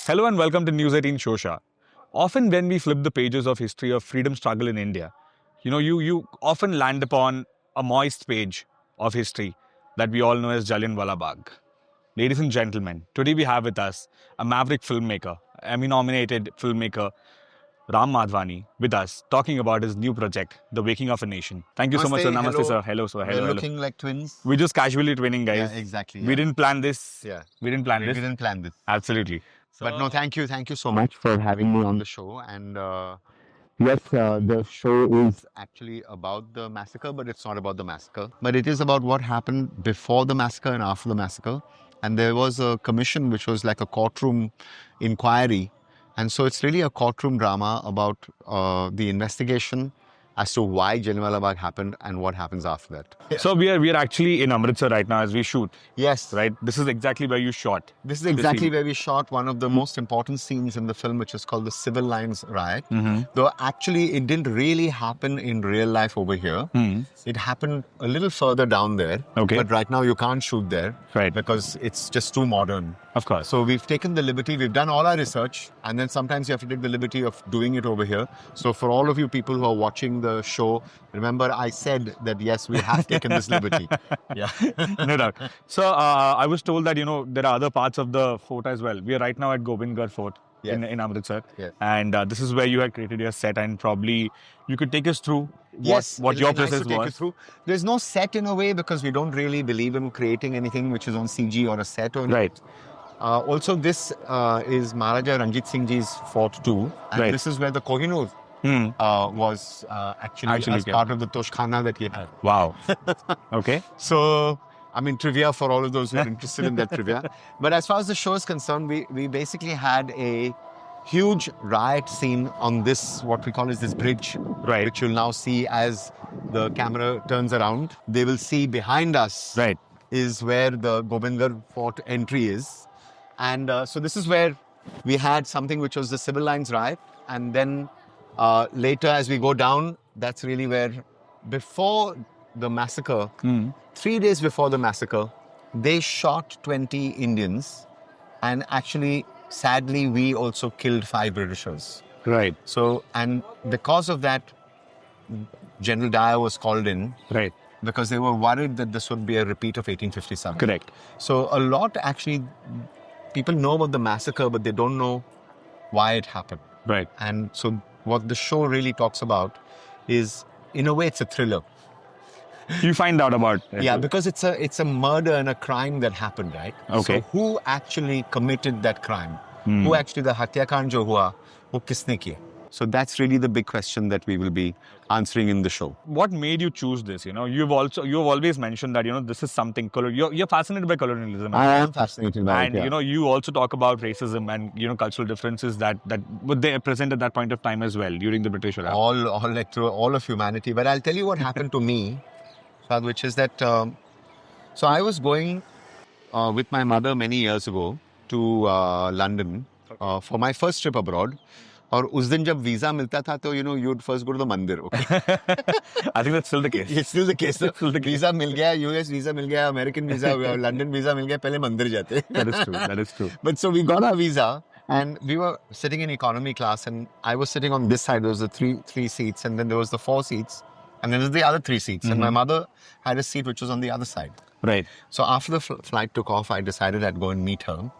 Hello and welcome to News 18 Shosha. Often when we flip the pages of history of freedom struggle in India, you often land upon a moist page of history that we all know as Jallianwala Bagh. Ladies and gentlemen, today we have with us a maverick filmmaker, Emmy-nominated filmmaker, Ram Madhvani, with us, talking about his new project, The Waking of a Nation. Thank you so much, sir. Namaste, hello. sir. Hello, sir. We're looking like twins. We're just casually twinning, guys. Yeah, exactly. We didn't plan this. Yeah. We didn't plan We this. didn't plan this. Absolutely. But no, thank you so much for having me on the show. And yes, the show is actually about the massacre, but it's not about the massacre. But it is about what happened before the massacre and after the massacre. And there was a commission which was like a courtroom inquiry. And so it's really a courtroom drama about the investigation as to why Jallianwala Bagh happened and what happens after that. So we are actually in Amritsar right now as we shoot. Yes. Right? This is exactly where you shot. This is exactly where we shot one of the most important scenes in the film, which is called the Civil Lines Riot. Though actually it didn't really happen in real life over here. It happened a little further down there. Okay. But right now you can't shoot there. Right. Because it's just too modern. Of course. So we've taken the liberty, we've done all our research, and then sometimes you have to take the liberty of doing it over here. So for all of you people who are watching the show, remember I said that yes, we have taken this liberty. Yeah. No doubt. So I was told that, there are other parts of the fort as well. We are right now at Govindgarh Fort in Amritsar. Yes. And this is where you had created your set, and probably you could take us through what your process was. There's no set in a way because we don't really believe in creating anything which is on CG or a set. Right. Also, this is Maharaja Ranjit Singh Ji's fort too. And this is where the Kohinoor was actually as part of the Toshkhana that he had. Wow. Okay. So, I mean, trivia for all of those who are interested in that trivia. But as far as the show is concerned, we basically had a huge riot scene on this, what we call is this bridge, which you'll now see as the camera turns around. They will see behind us is where the Govindgarh Fort entry is. And so this is where we had something which was the Civil Lines Riot. And then later as we go down, that's really where before the massacre, 3 days before the massacre, they shot 20 Indians. And actually, sadly, we also killed 5 Britishers. Right. So, and because of that, General Dyer was called in. Right. Because they were worried that this would be a repeat of 1857. Correct. So a lot actually, people know about the massacre, but they don't know why it happened. Right. And so what the show really talks about is, in a way, it's a thriller. You find out about it. Yeah, because it's a murder and a crime that happened, right? Okay. So who actually committed that crime? Who actually the Hatyakaand jo hua, wo kisne kiya? So that's really the big question that we will be answering in the show. What made you choose this? You've always mentioned that this is something you're fascinated by colonialism. I am fascinated by it. And you also talk about racism and cultural differences that would they present at that point of time as well during the British era. All like through all of humanity. But I'll tell you what happened to me, which is that so I was going with my mother many years ago to London for my first trip abroad. और उस दिन जब visa मिलता था तो you'd first go to the मंदिर. Okay. I think that's still the case. It's still the case. Visa मिल गया, US वीजा मिल गया, American वीजा, London वीजा मिल गया, पहले मंदिर जाते. That is true. That is true. But so we got our visa and we were sitting in economy class and I was sitting on this side. There was the three seats and then there was the 4 seats and then there's the other 3 seats. And my mother had a seat which was on the other side. Right. So after the flight took off, I decided I'd go and meet her.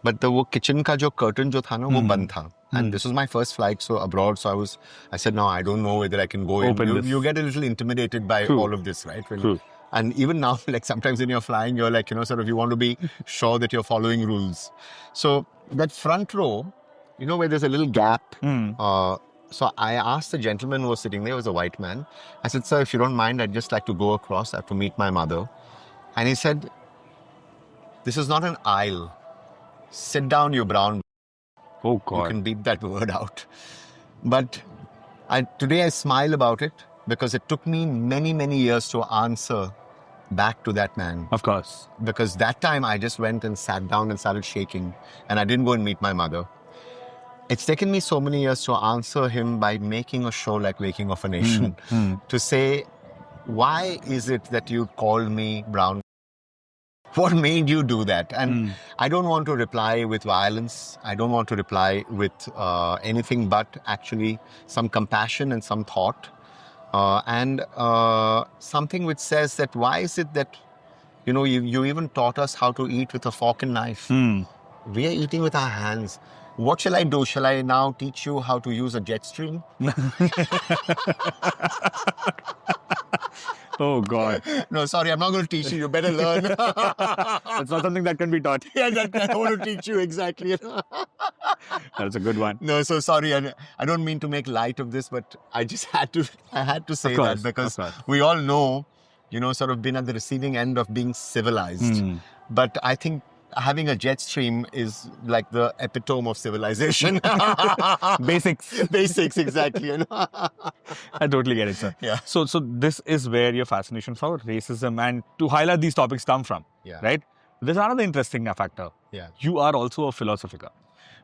But the kitchen ka jo curtain jo tha na, wo band tha. And this was my first flight, so abroad. So I said, no, I don't know whether I can go in. You get a little intimidated by all of this, right? True. And even now, like sometimes when you're flying, you're like, sort of, you want to be sure that you're following rules. So that front row, where there's a little gap. So I asked the gentleman who was sitting there, was a white man. I said, sir, if you don't mind, I'd just like to go across. I have to meet my mother. And he said, this is not an aisle. Sit down, you brown. Oh, God. You can beep that word out. But today I smile about it because it took me many, many years to answer back to that man. Of course. Because that time I just went and sat down and started shaking and I didn't go and meet my mother. It's taken me so many years to answer him by making a show like Waking of a Nation. To say, why is it that you call me brown? What made you do that? And I don't want to reply with violence. I don't want to reply with anything but actually some compassion and some thought. And something which says that why is it that, you even taught us how to eat with a fork and knife. We are eating with our hands. What shall I do? Shall I now teach you how to use a jet stream? Oh, God. No, sorry, I'm not going to teach you. You better learn. It's not something that can be taught. Yeah, I want to teach you exactly. That's a good one. No, so sorry. I don't mean to make light of this, but I just had to say that because we all know, sort of been at the receiving end of being civilized. But I think having a jet stream is like the epitome of civilization. Basics. Basics, exactly. I totally get it, sir. Yeah. So this is where your fascination for racism and to highlight these topics come from, right? There's another interesting factor. Yeah. You are also a philosopher.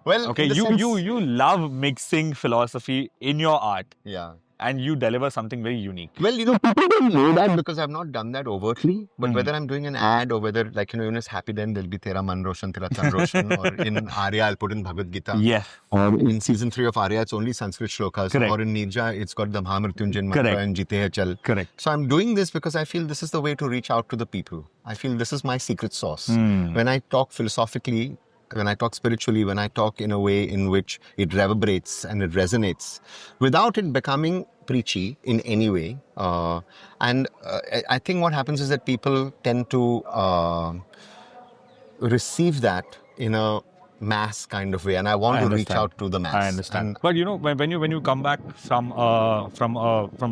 Well, okay, you love mixing philosophy in your art. Yeah. And you deliver something very unique. Well, people don't know that because I've not done that overtly. But whether I'm doing an ad or whether, in Happy Then, there'll be Tera Man Roshan, Tera Chan Roshan. Or in Arya, I'll put in Bhagavad Gita. Yeah. Or in season 3 of Arya, it's only Sanskrit shlokas. Correct. Or in Nirja, it's got the Mahamrityunjay mantra and Jite Hai Chal. Correct. So I'm doing this because I feel this is the way to reach out to the people. I feel this is my secret sauce. When I talk philosophically, when I talk spiritually, when I talk in a way in which it reverberates and it resonates, without it becoming preachy in any way. I think what happens is that people tend to receive that in a mass kind of way, and I want to reach out to the mass. I understand. But when you come back from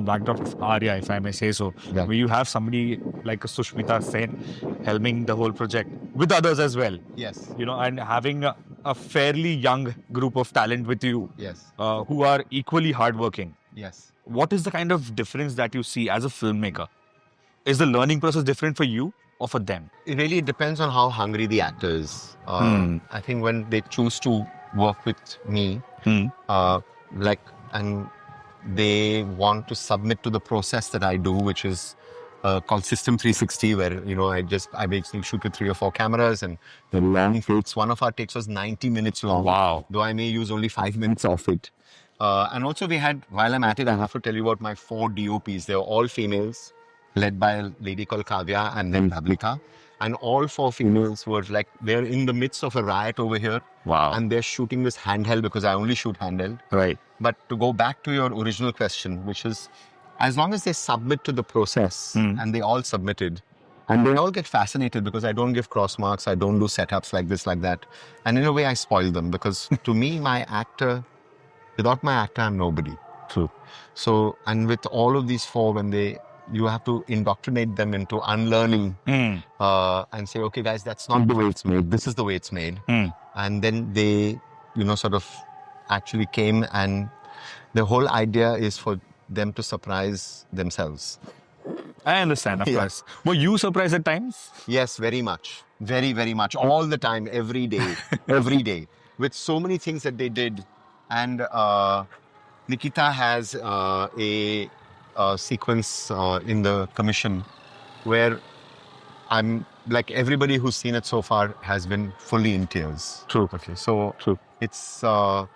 backdrop of Arya, if I may say so, where you have somebody like a Sushmita Sen helming the whole project with others as well. Yes. And having a fairly young group of talent with you. Yes. Who are equally hardworking. Yes. What is the kind of difference that you see as a filmmaker? Is the learning process different for you or for them? It really depends on how hungry the actor is. I think when they choose to work with me, and they want to submit to the process that I do, which is called System 360, where I basically shoot with 3 or 4 cameras, and the long takes. One of our takes was 90 minutes long. Wow! Though I may use only 5 minutes of it. And also we had, while I'm at it, I have to tell you about my 4 DOPs. They were all females, led by a lady called Kavya and then Dhablika. And all 4 females were they're in the midst of a riot over here. Wow. And they're shooting this handheld because I only shoot handheld. Right. But to go back to your original question, which is, as long as they submit to the process, and they all submitted, and they all get fascinated because I don't give cross marks, I don't do setups like this, like that. And in a way, I spoil them because to me, without my actor, I'm nobody. True. So, and with all of these 4, you have to indoctrinate them into unlearning and say, okay, guys, that's not the way it's made. This is the way it's made. And then they, sort of actually came, and the whole idea is for them to surprise themselves. I understand, of course. Were you surprised at times? Yes, very much. Very, very much. All the time, every day. Every day. With so many things that they did. And Nikita has a sequence in the commission where I'm like, everybody who's seen it so far has been fully in tears. True. Okay. So True. It's I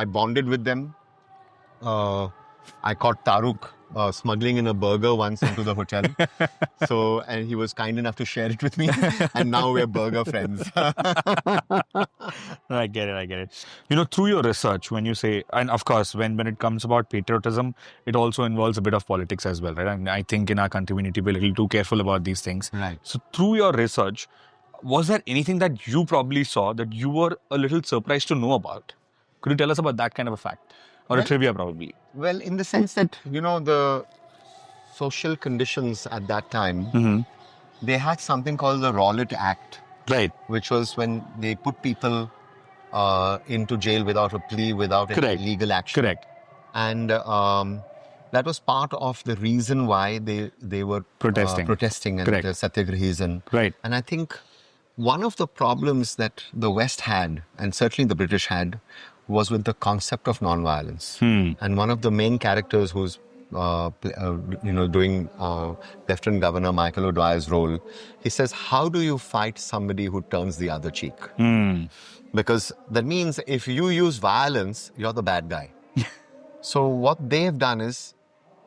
bonded with them. I caught Taruk smuggling in a burger once into the hotel. And he was kind enough to share it with me. And now we're burger friends. I get it. Through your research, when you say, and of course, when it comes about patriotism, it also involves a bit of politics as well, right? And I think in our country, we need to be a little too careful about these things. Right. So through your research, was there anything that you probably saw that you were a little surprised to know about? Could you tell us about that kind of a fact? Or a trivia, probably? Well, in the sense that, the social conditions at that time, they had something called the Rowlatt Act. Right. Which was when they put people into jail without a plea, without any legal action. Correct. And that was part of the reason why they were protesting and satyagrahis. Right. And I think one of the problems that the West had, and certainly the British had, was with the concept of non-violence. And one of the main characters who's doing Lieutenant Governor Michael O'Dwyer's role, he says, how do you fight somebody who turns the other cheek? Because that means if you use violence, you're the bad guy. So what they've done is,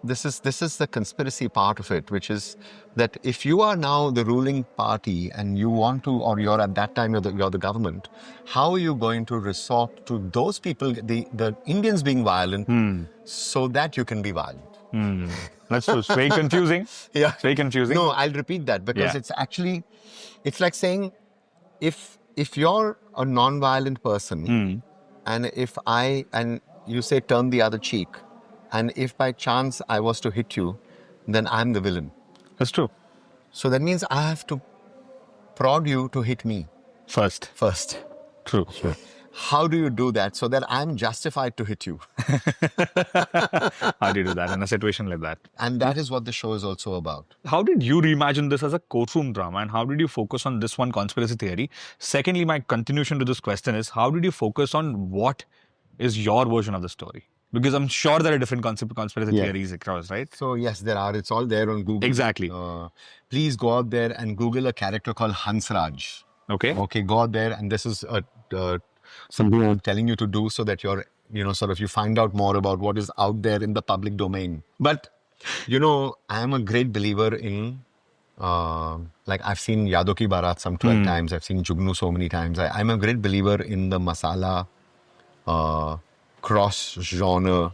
this is the conspiracy part of it, which is that if you are now the ruling party and you want to, or you're at that time you're the government, how are you going to resort to those people, the Indians being violent, so that you can be violent? That's so very confusing. Yeah, it's very confusing. No, I'll repeat that because it's like saying, if you're a non-violent person, and and you say turn the other cheek, and if by chance I was to hit you, then I'm the villain. That's true. So that means I have to prod you to hit me First. True. Sure. How do you do that so that I'm justified to hit you? How do you do that in a situation like that? And that is what the show is also about. How did you reimagine this as a courtroom drama, and how did you focus on this one conspiracy theory? Secondly, my continuation to this question is, how did you focus on what is your version of the story? Because I'm sure there are different conspiracy theories across, right? So yes, there are. It's all there on Google. Exactly. Please go out there and Google a character called Hansraj. Okay. Okay, go out there, and this is something I'm telling you to do so that you're, you find out more about what is out there in the public domain. But, I am a great believer in, I've seen Yado Ki Barat some 12 times. I've seen Jugnu so many times. I'm a great believer in the masala cross-genre.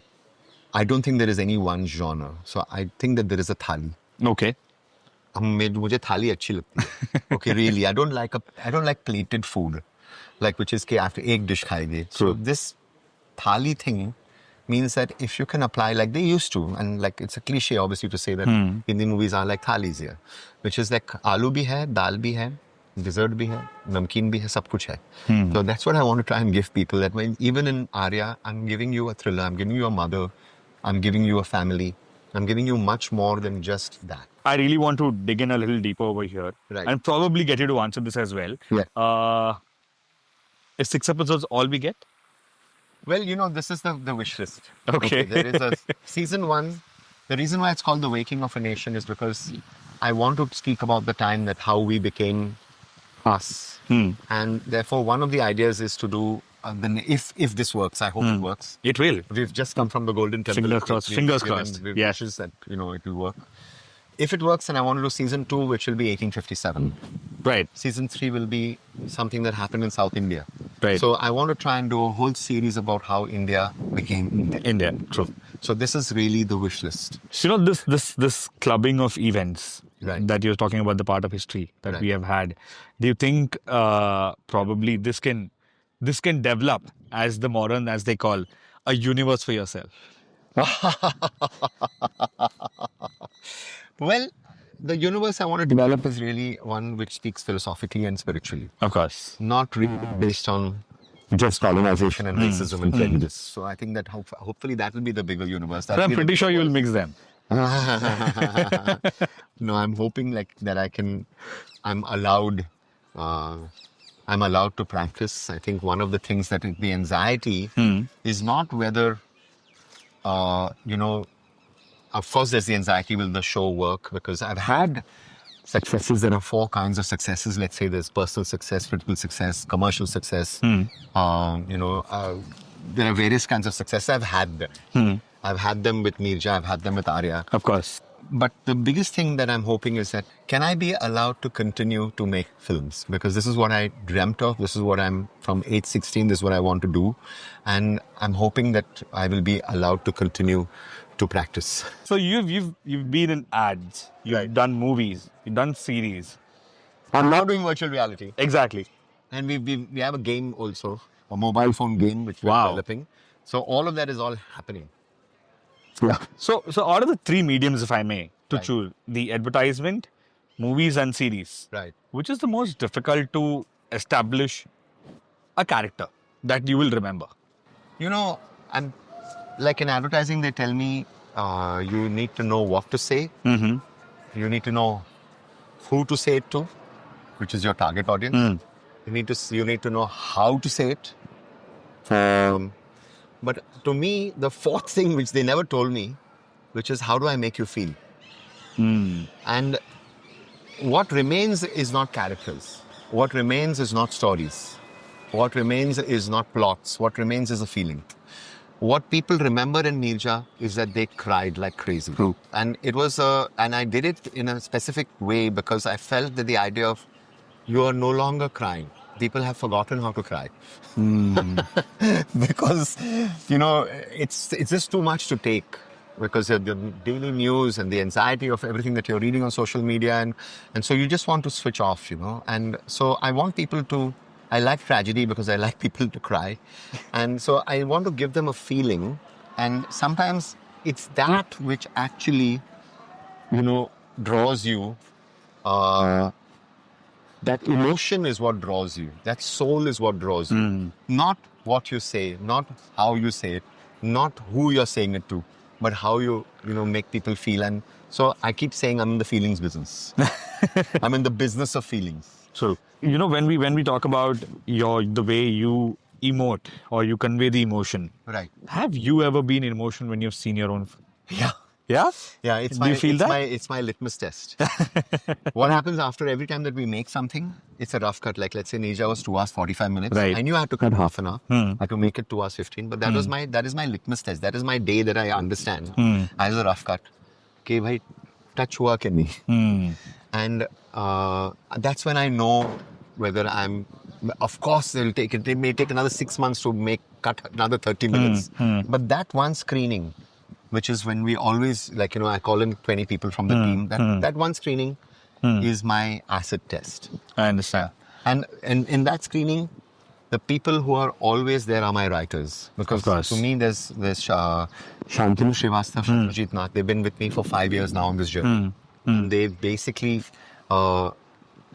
I don't think there is any one genre. So I think that there is a thali. Okay. मुझे थाली अच्छी लगती है. Okay, really. I don't like plated food. Which is after एक dish खाएंगे. So this thali thing means that if you can apply like they used to, and it's a cliche obviously to say that Indian movies are like thalis here, which is aloo bhi hai, dal bhi hai, dessert bhi hai, namkeen bhi hai, sab kuch hai. So that's what I want to try and give people, that even in Arya, I'm giving you a thriller, I'm giving you a mother, I'm giving you a family, I'm giving you much more than just that. I really want to dig in a little deeper over here, and probably get you to answer this as well. Yeah. Is 6 episodes all we get? Well, this is the wish list. Okay. There is a season 1. The reason why it's called The Waking of a Nation is because I want to speak about the time that how we became us. And therefore, one of the ideas is to do, if this works, I hope it works. It will. We've just come from the Golden Temple. Fingers crossed. Yes. Wishes that, it will work. If it works, then I want to do season 2, which will be 1857. Right. Season 3 will be something that happened in South India. Right. So I want to try and do a whole series about how India became India. True. So this is really the wish list. So, this clubbing of events that you're talking about, the part of history that we have had, do you think probably this can develop as the modern, as they call, a universe for yourself? Well, the universe I want to develop is really one which speaks philosophically and spiritually. Of course. Not really based on just colonization and racism and prejudice. So I think that hopefully that will be the bigger universe. I'm pretty sure you will mix them. No, I'm hoping that I'm allowed to practice. I think one of the things that the anxiety is not whether, of course, there's the anxiety, will the show work? Because I've had successes. There are 4 kinds of successes. Let's say there's personal success, political success, commercial success. There are various kinds of success. I've had them. I've had them with Mirja. I've had them with Arya. Of course. But the biggest thing that I'm hoping is that, can I be allowed to continue to make films? Because this is what I dreamt of. This is what from age 16, this is what I want to do. And I'm hoping that I will be allowed to continue to practice. So you've been in ads, you've done movies, you've done series. I'm now doing virtual reality. Exactly. And we have a game also, a mobile phone game which we're developing. So all of that is all happening. Yeah. So out of the 3 mediums, if I may, to choose, the advertisement, movies and series, which is the most difficult to establish a character that you will remember? I'm like in advertising, they tell me you need to know what to say. You need to know who to say it to, which is your target audience. You need to know how to say it. But to me, the 4th thing which they never told me which is how do I make you feel? And what remains is not characters. What remains is not stories. What remains is not plots. What remains is a feeling. What people remember in Neerja is that they cried like crazy. True. And it was, and I did it in a specific way because I felt that the idea of you are no longer crying. People have forgotten how to cry. Because, you know, it's just too much to take. Because the daily news and the anxiety of everything that you're reading on social media. And so you just want to switch off, you know. And so I want people to, I like tragedy because I like people to cry. And so I want to give them a feeling. And sometimes it's that which actually, you know, draws you. That emotion is what draws you. That soul is what draws you. Not what you say, not how you say it, not who you're saying it to, but how you make people feel. And so I keep saying I'm in the feelings business. I'm in the business of feelings. So, you know, when we talk about the way you emote or you convey the emotion, right? Have you ever been in emotion when you've seen your own? Yeah. Yeah? Yeah, Do you feel that? It's my litmus test. What happens after every time that we make something, it's a rough cut. Like, let's say Neerja was 2 hours, 45 minutes. Right. I knew I had to cut half an hour. I had to make it 2 hours, 15. But that is my litmus test. That is my day that I understand as a rough cut. Okay, bhai, touch hua ke nahi. And that's when I know whether I'm... Of course, it may take another 6 months to cut another 30 minutes. But that one screening, which is when we always, like, I call in 20 people from the team. That one screening is my acid test. I understand. And in that screening, the people who are always there are my writers. Because to me, there's Shantanu Srivastava, Shatrujit Nath. They've been with me for 5 years now on this journey. And they basically...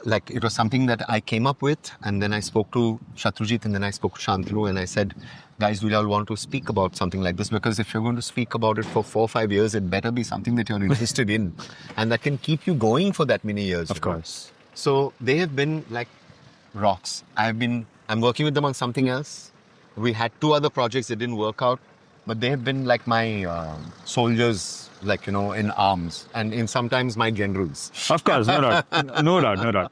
like it was something that I came up with, and then I spoke to Shatrujit, and then I spoke to Shantanu, and I said, guys, we all want to speak about something like this, because if you're going to speak about it for 4 or 5 years, it better be something that you're interested in and that can keep you going for that many years. Of course. So they have been like rocks. I'm working with them on something else. We had 2 other projects that didn't work out, but they have been like my soldiers, like, in arms, and in sometimes my generals. Of course, no doubt. No doubt.